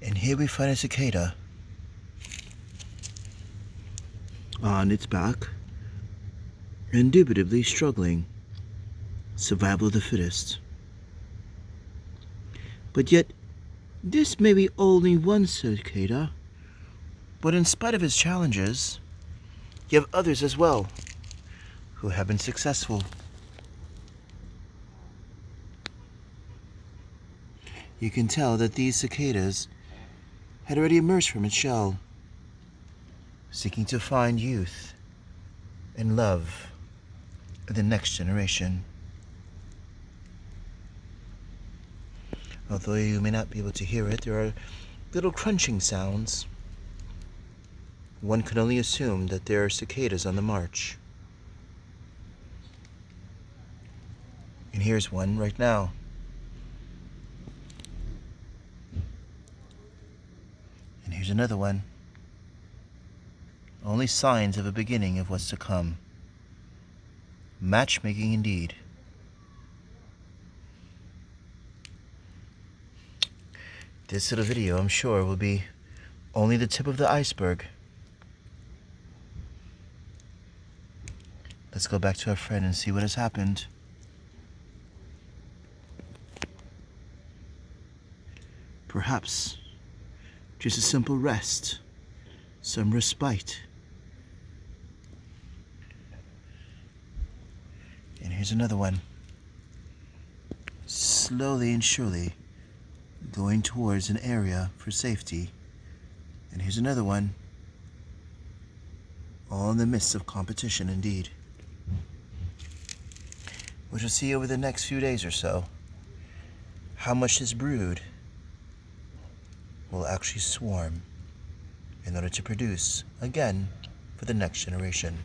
And here we find a cicada on its back, indubitably struggling. Survival of the fittest. But yet, this may be only one cicada, but in spite of his challenges, you have others as well who have been successful. You can tell that these cicadas had already emerged from its shell, seeking to find youth and love in the next generation. Although you may not be able to hear it, there are little crunching sounds. One can only assume that there are cicadas on the march. And here's one right now. And here's another one. Only signs of a beginning of what's to come. Matchmaking indeed. This little video, I'm sure, will be only the tip of the iceberg. Let's go back to our friend and see what has happened. Perhaps just a simple rest, some respite. And here's another one. Slowly and surely going towards an area for safety. And here's another one. All in the midst of competition indeed. We shall see over the next few days or so how much this brood will actually swarm in order to produce again for the next generation.